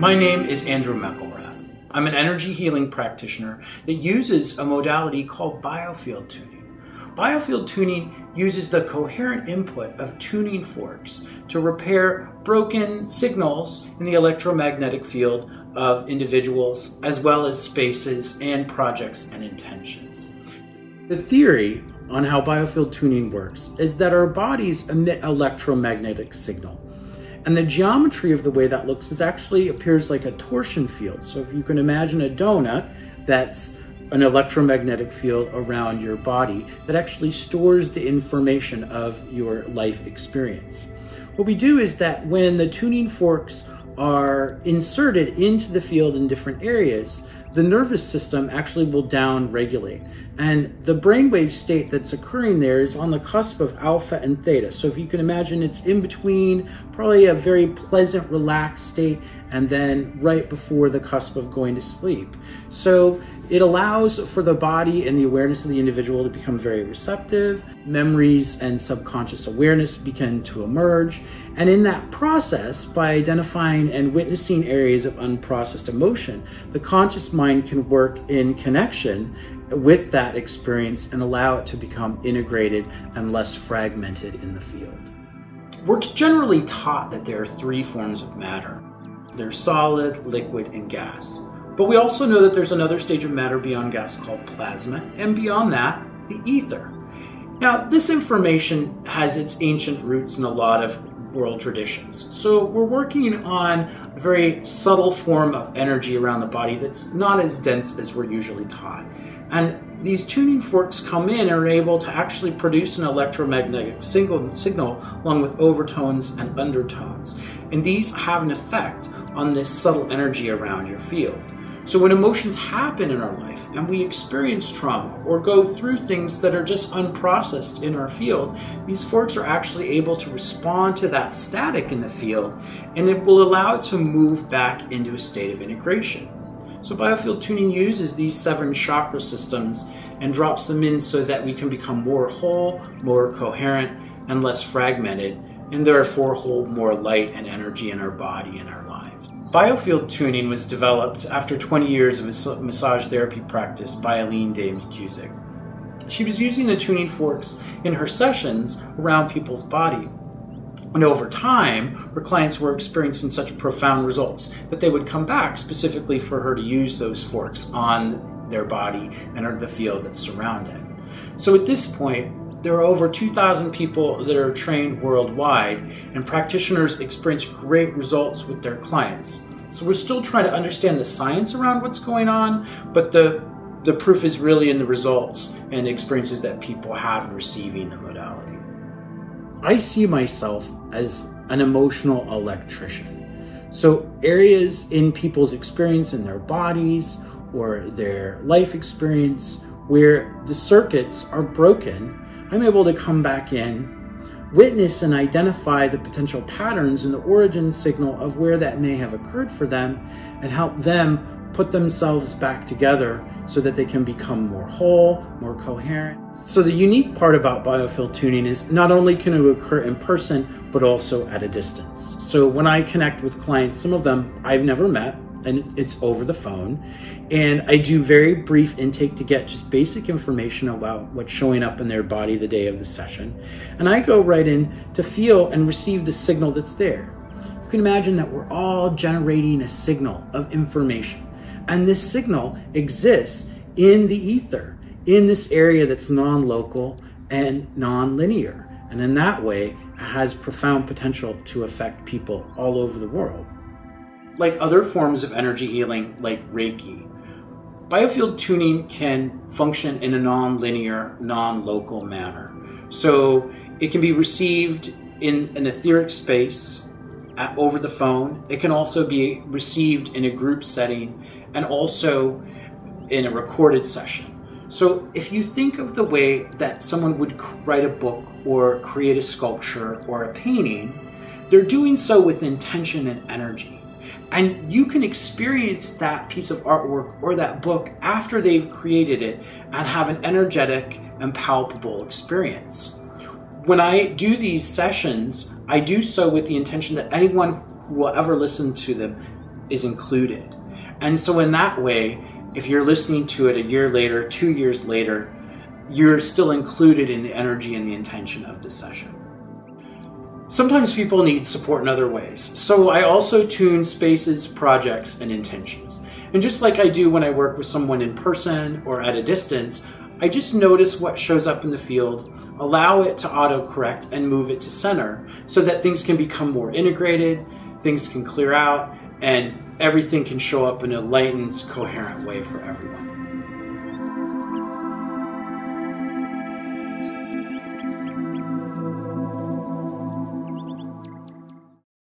My name is Andrew McIlrath. I'm an energy healing practitioner that uses a modality called Biofield Tuning. Biofield Tuning uses the coherent input of tuning forks to repair broken signals in the electromagnetic field of individuals, as well as spaces and projects and intentions. The theory on how Biofield Tuning works is that our bodies emit electromagnetic signal. And the geometry of the way that looks is actually appears like a torsion field. So if you can imagine a donut, that's an electromagnetic field around your body that actually stores the information of your life experience. What we do is that when the tuning forks are inserted into the field in different areas, the nervous system actually will down-regulate. And the brainwave state that's occurring there is on the cusp of alpha and theta. So if you can imagine, it's in between, probably a very pleasant, relaxed state, and then right before the cusp of going to sleep. So it allows for the body and the awareness of the individual to become very receptive. Memories and subconscious awareness begin to emerge. And in that process, by identifying and witnessing areas of unprocessed emotion, the conscious mind can work in connection with that experience and allow it to become integrated and less fragmented in the field. We're generally taught that there are three forms of matter. There's solid, liquid, and gas. But we also know that there's another stage of matter beyond gas called plasma, and beyond that, the ether. Now, this information has its ancient roots in a lot of world traditions. So we're working on a very subtle form of energy around the body that's not as dense as we're usually taught. And these tuning forks come in and are able to actually produce an electromagnetic signal along with overtones and undertones. And these have an effect on this subtle energy around your field. So when emotions happen in our life and we experience trauma or go through things that are just unprocessed in our field, these forks are actually able to respond to that static in the field, and it will allow it to move back into a state of integration. So Biofield Tuning uses these 7 chakra systems and drops them in so that we can become more whole, more coherent, and less fragmented, and therefore hold more light and energy in our body and our lives. Biofield Tuning was developed after 20 years of massage therapy practice by Eileen Day McCusick. She was using the tuning forks in her sessions around people's body. And over time, her clients were experiencing such profound results that they would come back specifically for her to use those forks on their body and the field that surrounded it. So at this point, there are over 2,000 people that are trained worldwide, and practitioners experience great results with their clients. So we're still trying to understand the science around what's going on, but the proof is really in the results and experiences that people have in receiving the modality. I see myself as an emotional electrician. So areas in people's experience in their bodies or their life experience where the circuits are broken, I'm able to come back in, witness and identify the potential patterns in the origin signal of where that may have occurred for them, and help them put themselves back together so that they can become more whole, more coherent. So the unique part about Biofield Tuning is not only can it occur in person, but also at a distance. So when I connect with clients, some of them I've never met, and it's over the phone, and I do very brief intake to get just basic information about what's showing up in their body the day of the session. And I go right in to feel and receive the signal that's there. You can imagine that we're all generating a signal of information. And this signal exists in the ether, in this area that's non-local and non-linear. And in that way, it has profound potential to affect people all over the world. Like other forms of energy healing, like Reiki, Biofield Tuning can function in a non-linear, non-local manner. So it can be received in an etheric space over the phone. It can also be received in a group setting, and also in a recorded session. So if you think of the way that someone would write a book or create a sculpture or a painting, they're doing so with intention and energy. And you can experience that piece of artwork or that book after they've created it and have an energetic and palpable experience. When I do these sessions, I do so with the intention that anyone who will ever listen to them is included. And so in that way, if you're listening to it a year later, 2 years later, you're still included in the energy and the intention of the session. Sometimes people need support in other ways. So I also tune spaces, projects, and intentions. And just like I do when I work with someone in person or at a distance, I just notice what shows up in the field, allow it to auto-correct and move it to center so that things can become more integrated, things can clear out, and everything can show up in a lightened, coherent way for everyone.